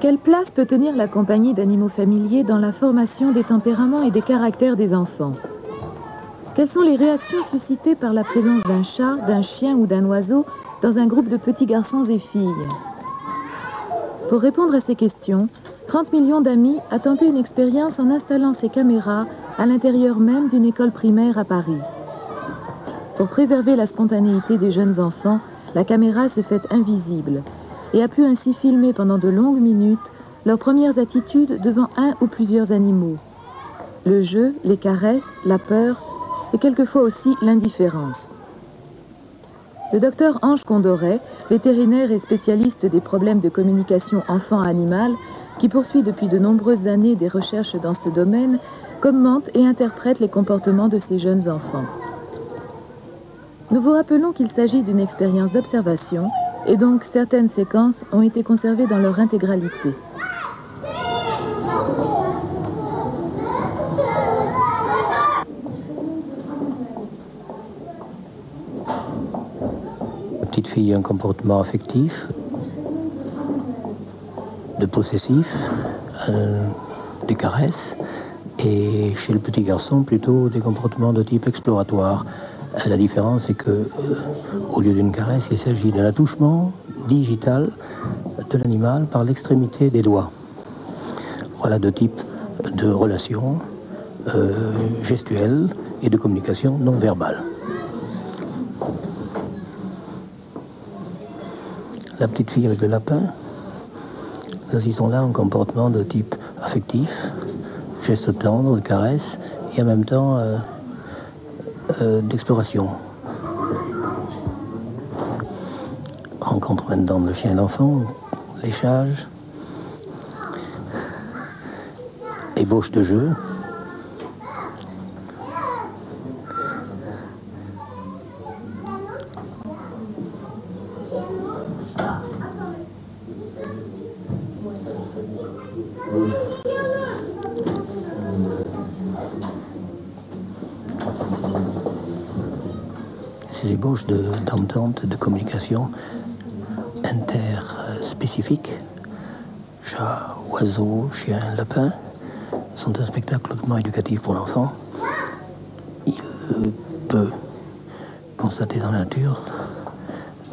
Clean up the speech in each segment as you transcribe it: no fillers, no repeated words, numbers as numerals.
Quelle place peut tenir la compagnie d'animaux familiers dans la formation des tempéraments et des caractères des enfants? Quelles sont les réactions suscitées par la présence d'un chat, d'un chien ou d'un oiseau dans un groupe de petits garçons et filles? Pour répondre à ces questions, 30 millions d'amis a tenté une expérience en installant ses caméras à l'intérieur même d'une école primaire à Paris. Pour préserver la spontanéité des jeunes enfants, la caméra s'est faite invisible et a pu ainsi filmer pendant de longues minutes leurs premières attitudes devant un ou plusieurs animaux. Le jeu, les caresses, la peur et quelquefois aussi l'indifférence. Le docteur Ange Condoret, vétérinaire et spécialiste des problèmes de communication enfant-animal, qui poursuit depuis de nombreuses années des recherches dans ce domaine, commente et interprète les comportements de ces jeunes enfants. Nous vous rappelons qu'il s'agit d'une expérience d'observation et donc certaines séquences ont été conservées dans leur intégralité. La petite fille a un comportement affectif, de possessif, des caresses, et chez le petit garçon plutôt des comportements de type exploratoire. La différence est que, au lieu d'une caresse, il s'agit d'un attouchement digital de l'animal par l'extrémité des doigts. Voilà deux types de relations gestuelles et de communication non verbale. La petite fille avec le lapin, nous assistons là à un comportement de type affectif, geste tendre, de caresse, et en même temps d'exploration. Rencontre maintenant le chien et l'enfant, léchage, ébauche de jeu. Ces ébauches d'entente, de communication interspécifique, chat, oiseau, chien, lapin, sont un spectacle hautement éducatif pour l'enfant. Il peut constater dans la nature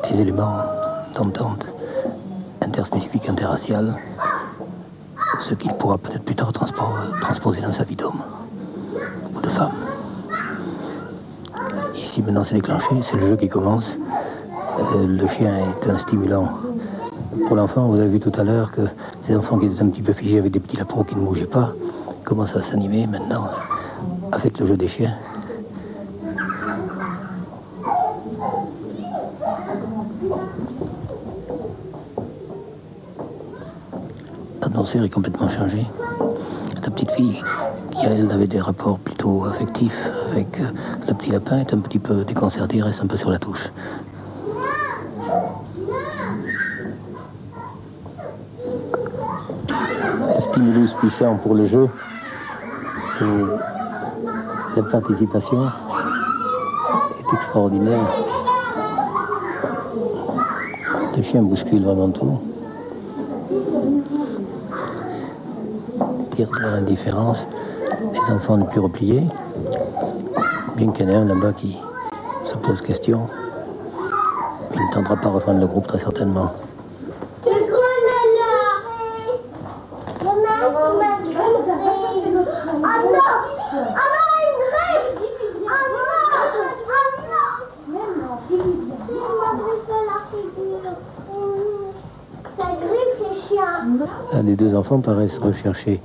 des éléments d'entente interspécifique, interraciale, ce qu'il pourra peut-être plus tard transposer dans sa vie d'homme ou de femme. Ici, maintenant, c'est déclenché, c'est le jeu qui commence. Le chien est un stimulant pour l'enfant. Vous avez vu tout à l'heure que ces enfants qui étaient un petit peu figés avec des petits lapins qui ne bougeaient pas commencent à s'animer maintenant avec le jeu des chiens. L'atmosphère est complètement changée. La petite fille qui, elle, avait des rapports plutôt affectifs avec le petit lapin est un petit peu déconcertée, reste un peu sur la touche. Un stimulus puissant pour le jeu et la participation est extraordinaire. Le chien bouscule vraiment tout. Tire de l'indifférence des enfants les plus repliés. Bien qu'il y en ait un là-bas qui se pose question, il ne tentera pas rejoindre le groupe très certainement. Les deux enfants paraissent rechercher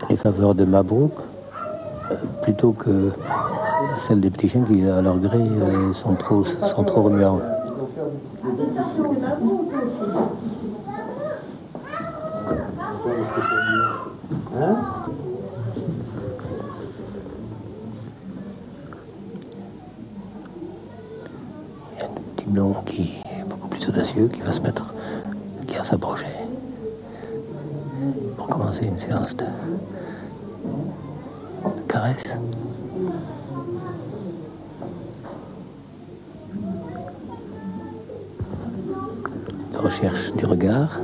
les faveurs de Mabrouk plutôt que celles des petits chiens qui, à leur gré, sont trop remuants. Il y a un petit blond qui est beaucoup plus audacieux, qui va s'approcher. pour commencer une séance de caresse. De recherche du regard.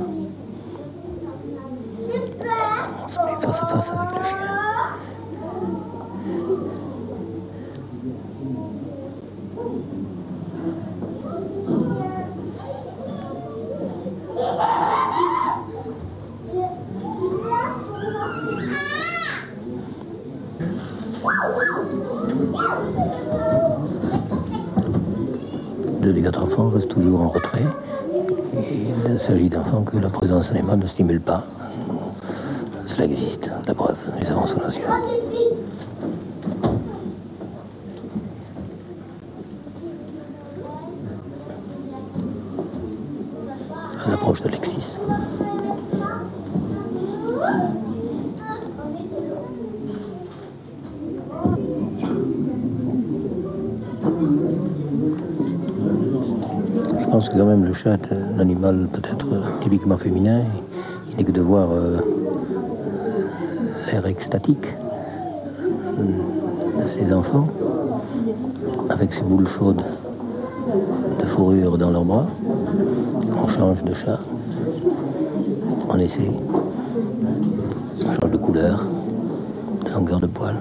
On se met face à face avec le chien. Deux des quatre enfants restent toujours en retrait. Et il s'agit d'enfants que la présence animale ne stimule pas. Cela existe, la preuve, nous les avons sous nos yeux. À l'approche d'Alexis. Je pense que quand même le chat est un animal peut-être typiquement féminin. Il n'est que de voir l'air extatique de ses enfants, avec ses boules chaudes de fourrure dans leurs bras. On change de chat, on essaie, on change de couleur, de longueur de poil.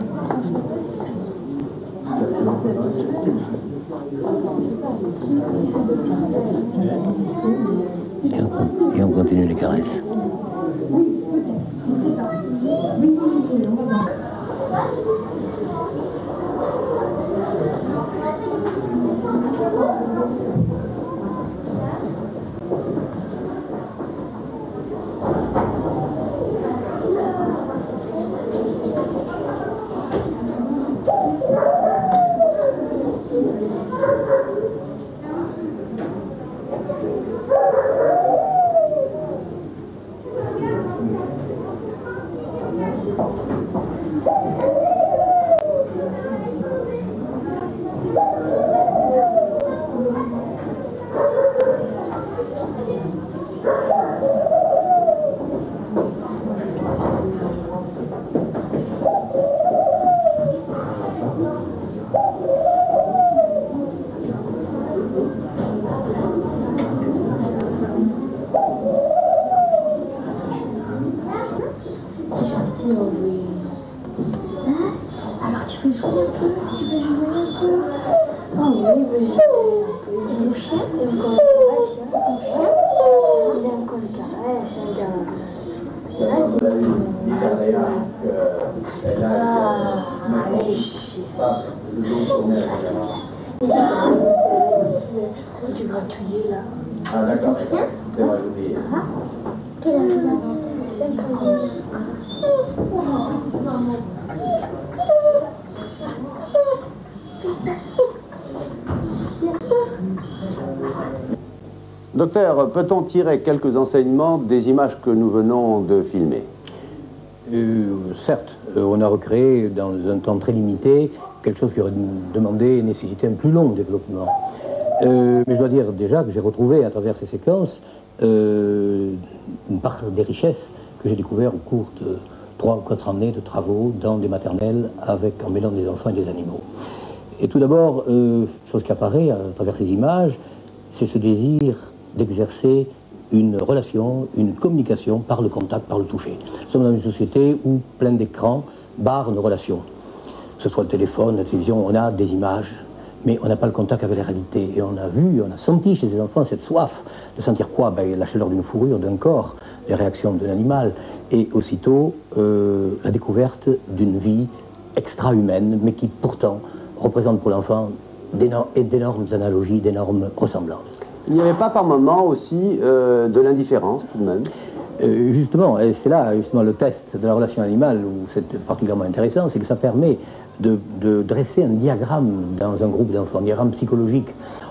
Et on continue les caresses. Alors tu veux jouer un peu? Tu veux jouer un peu? Oh oui, il veut jouer un peu. Ton chien, il aime quand on caresse, ton chien. Il aime quand on caresse, il regarde. Là, tu dis... Ah, allez, chien. Où tu gratouilles là? Ah d'accord, Ton chien? c'est moi j'oublie. Ah, quel âge il a? 5 ans. Docteur, peut-on tirer quelques enseignements des images que nous venons de filmer? Certes, on a recréé dans un temps très limité quelque chose qui aurait demandé et nécessité un plus long développement. Mais je dois dire déjà que j'ai retrouvé à travers ces séquences une part des richesses que j'ai découvert au cours de 3 ou 4 années de travaux dans des maternelles en mêlant des enfants et des animaux. Et tout d'abord, chose qui apparaît à travers ces images, c'est ce désir d'exercer une relation, une communication par le contact, par le toucher. Nous sommes dans une société où plein d'écrans barrent nos relations. Que ce soit le téléphone, la télévision, on a des images, mais on n'a pas le contact avec la réalité. Et on a vu, on a senti chez ces enfants cette soif de sentir quoi? La chaleur d'une fourrure, d'un corps, les réactions d'un animal, et aussitôt la découverte d'une vie extra-humaine, mais qui pourtant représente pour l'enfant d'énormes analogies, d'énormes ressemblances. Il n'y avait pas par moment aussi de l'indifférence tout de même? Justement, et c'est là justement le test de la relation animale où c'est particulièrement intéressant, c'est que ça permet de dresser un diagramme dans un groupe d'enfants, un diagramme psychologique.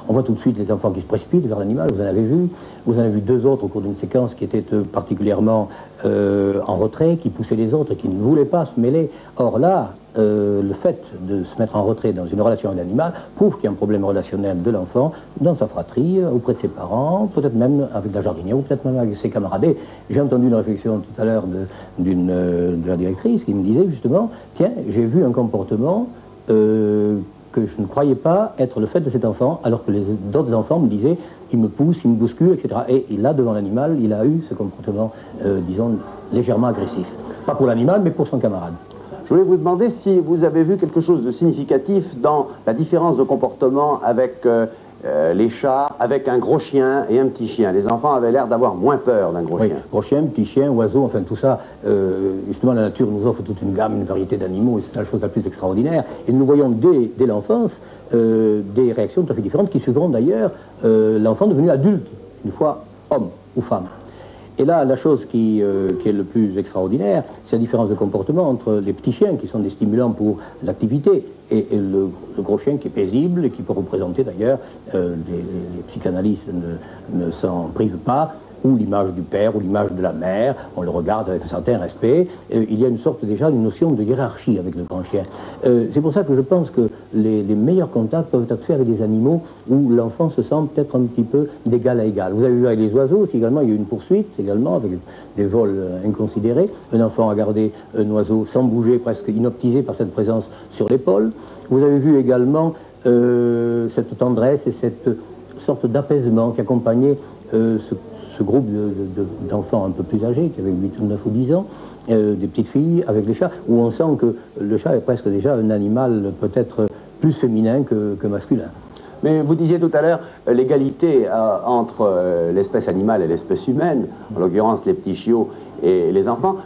On voit tout de suite les enfants qui se précipitent vers l'animal, vous en avez vu. Vous en avez vu deux autres au cours d'une séquence qui étaient particulièrement en retrait, qui poussaient les autres et qui ne voulaient pas se mêler. Or là, le fait de se mettre en retrait dans une relation avec l'animal prouve qu'il y a un problème relationnel de l'enfant dans sa fratrie, auprès de ses parents, peut-être même avec la jardinière ou peut-être même avec ses camarades. J'ai entendu une réflexion tout à l'heure de la directrice qui me disait justement, tiens, j'ai vu un comportement que je ne croyais pas être le fait de cet enfant, alors que les d'autres enfants me disaient, il me pousse, il me bouscule, etc. Et là, devant l'animal, il a eu ce comportement, disons, légèrement agressif. Pas pour l'animal, mais pour son camarade. Je voulais vous demander si vous avez vu quelque chose de significatif dans la différence de comportement avec les chats, avec un gros chien et un petit chien. Les enfants avaient l'air d'avoir moins peur d'un gros chien. Gros chien, petit chien, oiseau, enfin tout ça, justement la nature nous offre toute une gamme, une variété d'animaux, et c'est la chose la plus extraordinaire. Et nous voyons dès l'enfance des réactions tout à fait différentes qui suivront d'ailleurs l'enfant devenu adulte, une fois homme ou femme. Et là, la chose qui est le plus extraordinaire, c'est la différence de comportement entre les petits chiens, qui sont des stimulants pour l'activité, et le gros chien qui est paisible, et qui peut représenter d'ailleurs, les psychanalystes ne s'en privent pas, ou l'image du père, ou l'image de la mère, on le regarde avec un certain respect. Il y a une sorte déjà d'une notion de hiérarchie avec le grand chien. C'est pour ça que je pense que les meilleurs contacts peuvent être faits avec des animaux où l'enfant se sent peut-être un petit peu d'égal à égal. Vous avez vu avec les oiseaux aussi, également, il y a eu une poursuite également avec des vols inconsidérés. Un enfant a gardé un oiseau sans bouger, presque inoptisé par cette présence sur l'épaule. Vous avez vu également cette tendresse et cette sorte d'apaisement qui accompagnait ce groupe d'enfants un peu plus âgés, qui avaient 8 ou 9 ou 10 ans, des petites filles avec les chats, où on sent que le chat est presque déjà un animal peut-être plus féminin que masculin. Mais vous disiez tout à l'heure l'égalité entre l'espèce animale et l'espèce humaine, en l'occurrence les petits chiots et les enfants.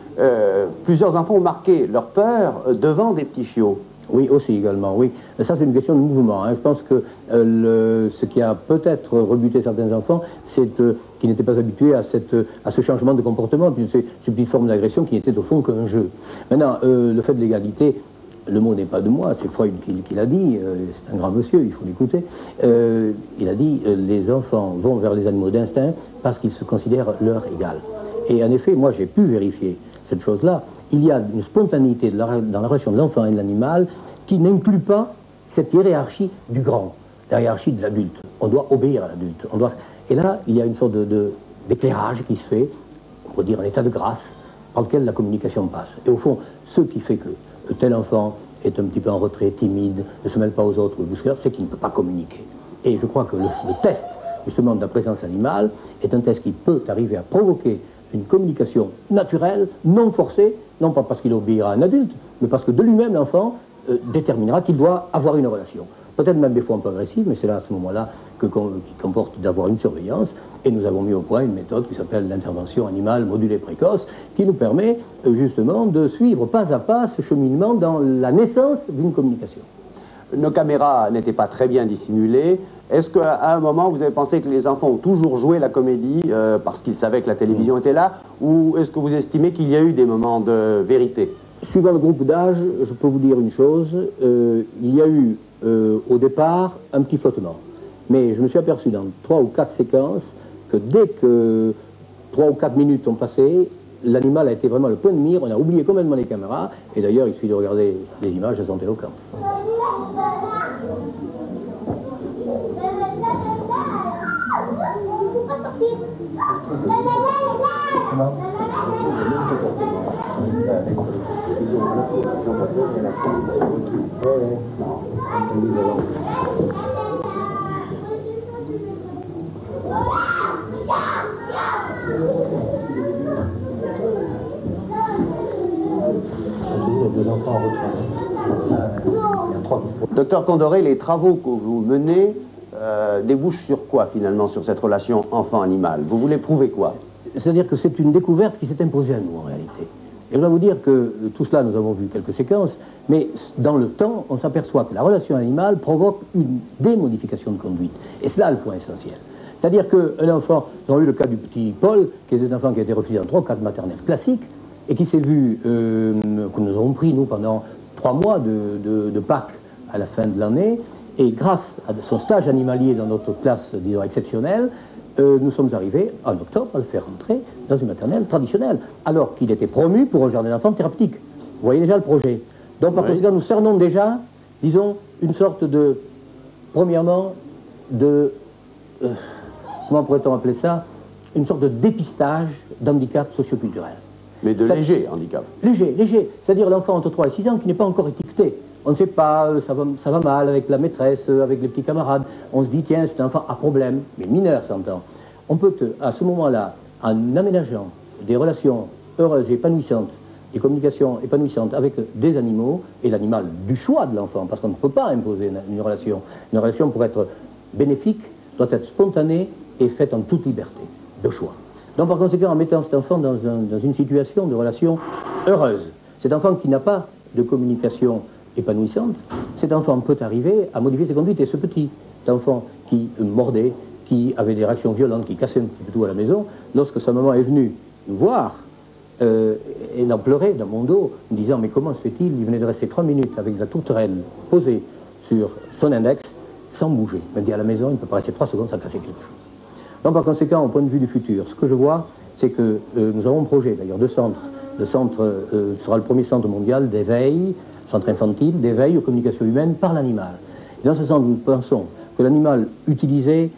Plusieurs enfants ont marqué leur peur devant des petits chiots. Oui, aussi également, oui. Ça, c'est une question de mouvement. Hein. Je pense que ce qui a peut-être rebuté certains enfants, c'est qu'ils n'étaient pas habitués à ce changement de comportement, puis cette petite forme d'agression qui n'était au fond qu'un jeu. Maintenant, le fait de l'égalité, le mot n'est pas de moi, c'est Freud qui l'a dit, c'est un grand monsieur, il faut l'écouter. Il a dit, les enfants vont vers les animaux d'instinct parce qu'ils se considèrent leur égal. Et en effet, moi, j'ai pu vérifier cette chose-là. Il y a une spontanéité dans la relation de l'enfant et de l'animal qui n'inclut pas cette hiérarchie du grand, la hiérarchie de l'adulte. On doit obéir à l'adulte. Et là, il y a une sorte d'éclairage qui se fait, on pourrait dire un état de grâce, par lequel la communication passe. Et au fond, ce qui fait que tel enfant est un petit peu en retrait, timide, ne se mêle pas aux autres, c'est qu'il ne peut pas communiquer. Et je crois que le test, justement, de la présence animale est un test qui peut arriver à provoquer une communication naturelle, non forcée, non pas parce qu'il obéira à un adulte, mais parce que de lui-même, l'enfant déterminera qu'il doit avoir une relation. Peut-être même des fois un peu agressive, mais c'est là, à ce moment-là, qui comporte d'avoir une surveillance. Et nous avons mis au point une méthode qui s'appelle l'intervention animale modulée précoce, qui nous permet justement de suivre pas à pas ce cheminement dans la naissance d'une communication. Nos caméras n'étaient pas très bien dissimulées. Est-ce qu'à un moment, vous avez pensé que les enfants ont toujours joué la comédie parce qu'ils savaient que la télévision était là, ou est-ce que vous estimez qu'il y a eu des moments de vérité? Suivant le groupe d'âge, je peux vous dire une chose, il y a eu au départ un petit flottement. Mais je me suis aperçu dans 3 ou 4 séquences que dès que 3 ou 4 minutes ont passé, l'animal a été vraiment le point de mire, on a oublié complètement les caméras, et d'ailleurs il suffit de regarder les images, elles sont éloquentes. Docteur Condoré, les travaux que vous menez débouchent sur quoi finalement, sur cette relation enfant-animal? Vous voulez prouver quoi? C'est-à-dire que c'est une découverte qui s'est imposée à nous en réalité. Et je dois vous dire que tout cela, nous avons vu quelques séquences, mais dans le temps, on s'aperçoit que la relation animale provoque une démodification de conduite. Et c'est là le point essentiel. C'est-à-dire qu'un enfant, nous avons eu le cas du petit Paul, qui est un enfant qui a été refusé dans 3 ou 4 maternelles classiques, et qui s'est vu, que nous avons pris, nous, pendant 3 mois de Pâques à la fin de l'année, Et grâce à son stage animalier dans notre classe, disons, exceptionnelle, nous sommes arrivés, en octobre, à le faire rentrer dans une maternelle traditionnelle, alors qu'il était promu pour un jardin d'enfants thérapeutique. Vous voyez déjà le projet. Donc, par conséquent, nous cernons déjà, disons, une sorte de, premièrement, de, comment pourrait-on appeler ça, une sorte de dépistage d'handicap socioculturel. Mais de léger handicap. Léger, léger. C'est-à-dire l'enfant entre 3 et 6 ans qui n'est pas encore étiqueté. On ne sait pas, ça va mal avec la maîtresse, avec les petits camarades. On se dit, tiens, c'est un enfant à problème, mais mineur, s'entend. On peut, à ce moment-là, en aménageant des relations heureuses et épanouissantes, des communications épanouissantes avec des animaux, et l'animal du choix de l'enfant, parce qu'on ne peut pas imposer une relation. Une relation, pour être bénéfique, doit être spontanée et faite en toute liberté de choix. Donc, par conséquent, en mettant cet enfant dans une situation de relation heureuse, cet enfant qui n'a pas de communication épanouissante, cet enfant peut arriver à modifier ses conduites. Et ce petit enfant qui mordait, qui avait des réactions violentes, qui cassait un petit peu tout à la maison, lorsque sa maman est venue nous voir, elle en pleurait dans mon dos, me disant, mais comment se fait-il? Il venait de rester 3 minutes avec la tourterelle posée sur son index, sans bouger. Il m'a dit, à la maison, il ne peut pas rester 3 secondes sans casser quelque chose. Donc, par conséquent, au point de vue du futur, ce que je vois, c'est que nous avons un projet, d'ailleurs, de centre. Le centre sera le premier centre mondial d'éveil, centre infantile, d'éveil aux communications humaines par l'animal. Et dans ce sens, nous pensons que l'animal utilisé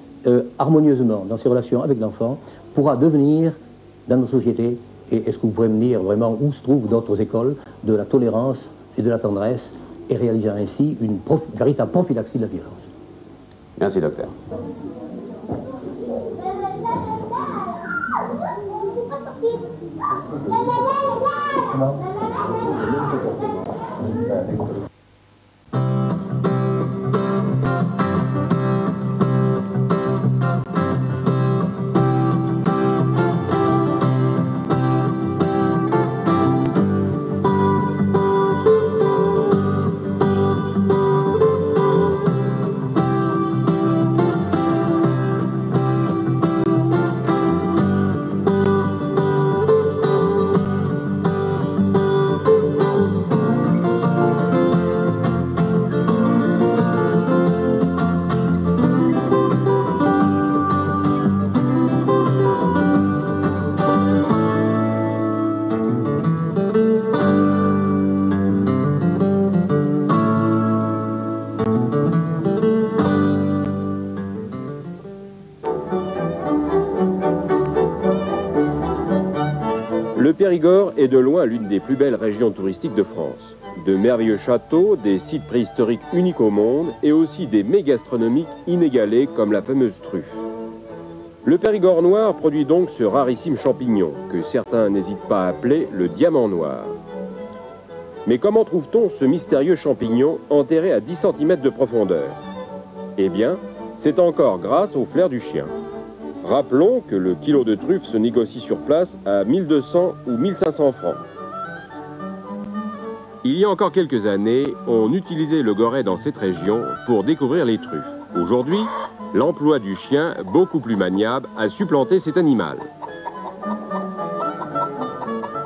harmonieusement dans ses relations avec l'enfant pourra devenir, dans nos sociétés, et est-ce que vous pourrez me dire vraiment où se trouvent d'autres écoles, de la tolérance et de la tendresse, et réalisant ainsi une véritable prophylaxie de la violence. Merci, docteur. Le Périgord est de loin l'une des plus belles régions touristiques de France. De merveilleux châteaux, des sites préhistoriques uniques au monde et aussi des mets gastronomiques inégalés comme la fameuse truffe. Le Périgord noir produit donc ce rarissime champignon que certains n'hésitent pas à appeler le diamant noir. Mais comment trouve-t-on ce mystérieux champignon enterré à 10 cm de profondeur? Eh bien, c'est encore grâce au flair du chien. Rappelons que le kilo de truffe se négocie sur place à 1200 ou 1500 francs. Il y a encore quelques années, on utilisait le goret dans cette région pour découvrir les truffes. Aujourd'hui, l'emploi du chien, beaucoup plus maniable, a supplanté cet animal.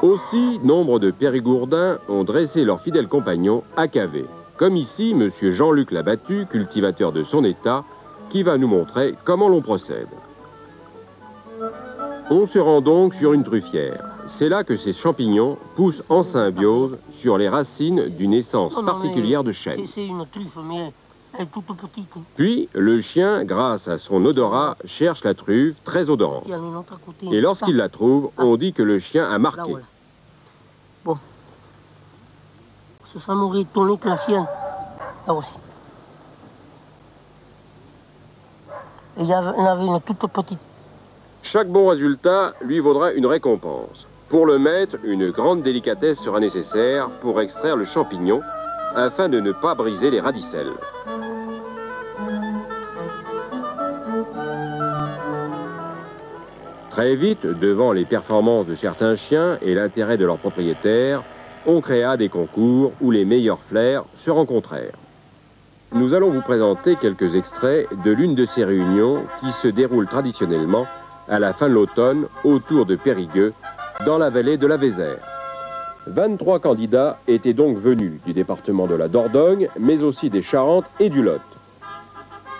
Aussi, nombre de Périgourdins ont dressé leurs fidèles compagnons à caver. Comme ici, M. Jean-Luc Labattu, cultivateur de son état, qui va nous montrer comment l'on procède. On se rend donc sur une truffière. C'est là que ces champignons poussent en symbiose sur les racines d'une essence particulière de chêne. C'est une truffe, mais elle est toute petite. Puis, le chien, grâce à son odorat, cherche la truffe très odorante. Il y en a une autre à côté. Et lorsqu'il la trouve, on dit que le chien a marqué. Là, voilà. Bon. Ça m'aurait étonné que la sienne, là aussi. Et il y en avait une toute petite. Chaque bon résultat lui vaudra une récompense. Pour le maître, une grande délicatesse sera nécessaire pour extraire le champignon afin de ne pas briser les radicelles. Très vite, devant les performances de certains chiens et l'intérêt de leurs propriétaires, on créa des concours où les meilleurs flairs se rencontrèrent. Nous allons vous présenter quelques extraits de l'une de ces réunions qui se déroulent traditionnellement à la fin de l'automne, autour de Périgueux, dans la vallée de la Vézère. 23 candidats étaient donc venus du département de la Dordogne, mais aussi des Charentes et du Lot.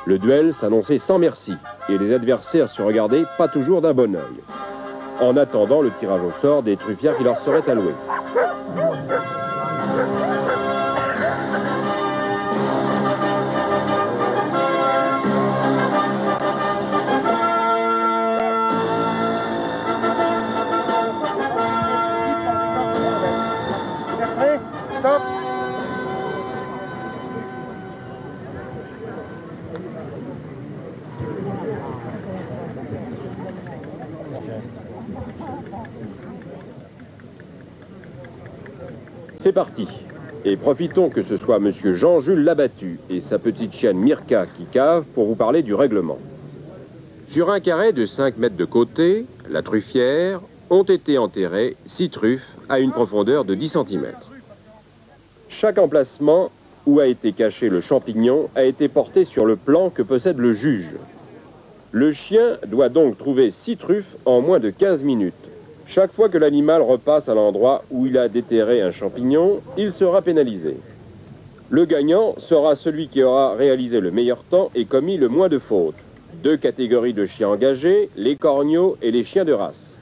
Le duel s'annonçait sans merci, et les adversaires se regardaient pas toujours d'un bon œil, en attendant le tirage au sort des truffières qui leur seraient allouées. C'est parti. Et profitons que ce soit monsieur Jean-Jules Labattu et sa petite chienne Mirka qui cavent pour vous parler du règlement. Sur un carré de 5 mètres de côté, la truffière, ont été enterrées 6 truffes à une profondeur de 10 cm. Chaque emplacement où a été caché le champignon a été porté sur le plan que possède le juge. Le chien doit donc trouver 6 truffes en moins de 15 minutes. Chaque fois que l'animal repasse à l'endroit où il a déterré un champignon, il sera pénalisé. Le gagnant sera celui qui aura réalisé le meilleur temps et commis le moins de fautes. 2 catégories de chiens engagés, les corneaux et les chiens de race.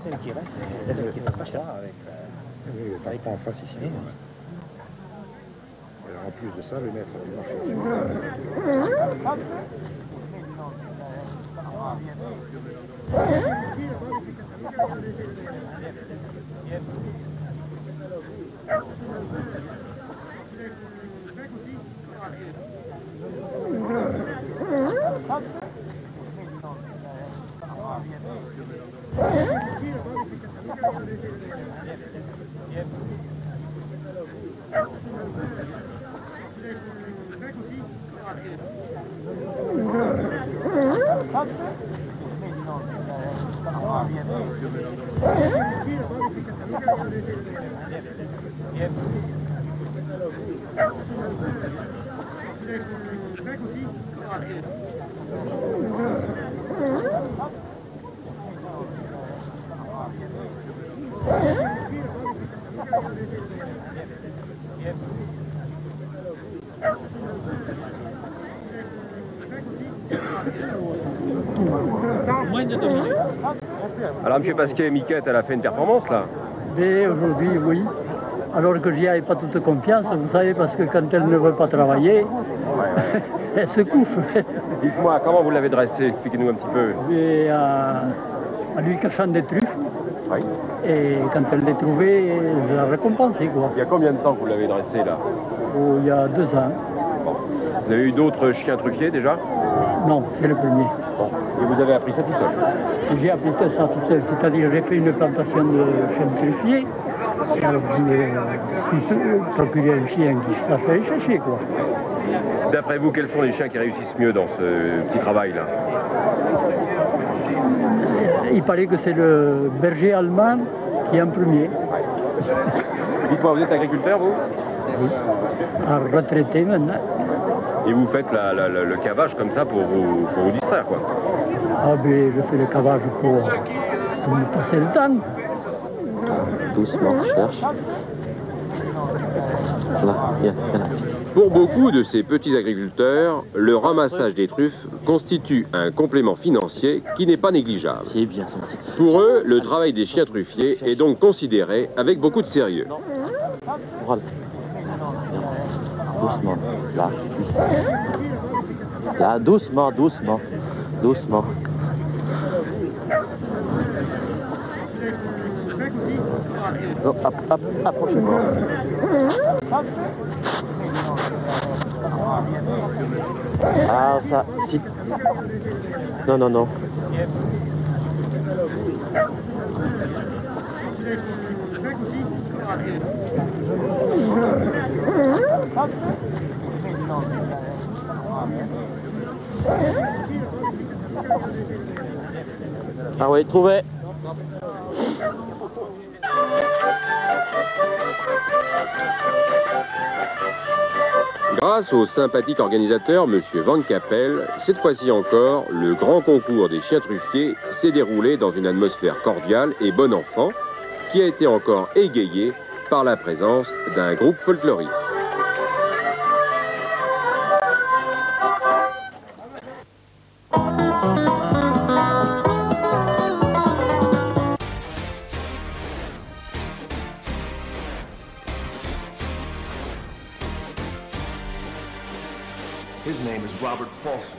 Celle qui reste, c'est celle qui n'est pas là avec en face ici. Alors en plus de ça, le maître du marché. Alors, M. Pasquet et Miquette, elle a fait une performance, là? Dès aujourd'hui, oui. Alors que j'y avais pas toute confiance, vous savez, parce que quand elle ne veut pas travailler, elle se couche. Dites-moi, comment vous l'avez dressée? Expliquez-nous un petit peu. Et en lui cachant des truffes. Oui. Et quand elle les trouvait, je la récompensais, quoi. Il y a combien de temps que vous l'avez dressée, là? Oh, il y a 2 ans. Bon. Vous avez eu d'autres chiens truffiers, déjà? Non, c'est le premier. Bon. Et vous avez appris ça tout seul? J'ai appris ça tout seul, c'est-à-dire j'ai fait une plantation de chiens truffiers. Et alors, je me suis procuré un chien qui sache aller chercher, quoi. D'après vous, quels sont les chiens qui réussissent mieux dans ce petit travail-là? Il paraît que c'est le berger allemand qui est en premier. Dites-moi, vous êtes agriculteur, vous? Oui. À retraité maintenant. Et vous faites le cavage comme ça pour vous distraire, quoi? Ah ben, je fais le cavage pour me passer le temps. Doucement, je cherche. Là, viens, viens là. Pour beaucoup de ces petits agriculteurs, le ramassage des truffes constitue un complément financier qui n'est pas négligeable. C'est bien, son petit. Pour eux, le travail des chiens truffiers est donc considéré avec beaucoup de sérieux. Voilà. Doucement. Là, ici. Là, doucement, doucement. Doucement. Oh, hop, hop, approchez-moi. Ah, ça, si. Non, non, non. Ah oui, trouvé. Grâce au sympathique organisateur, M. Van Cappel, cette fois-ci encore, le grand concours des chiens truffiers s'est déroulé dans une atmosphère cordiale et bon enfant, qui a été encore égayée par la présence d'un groupe folklorique. His name is Robert Paulson.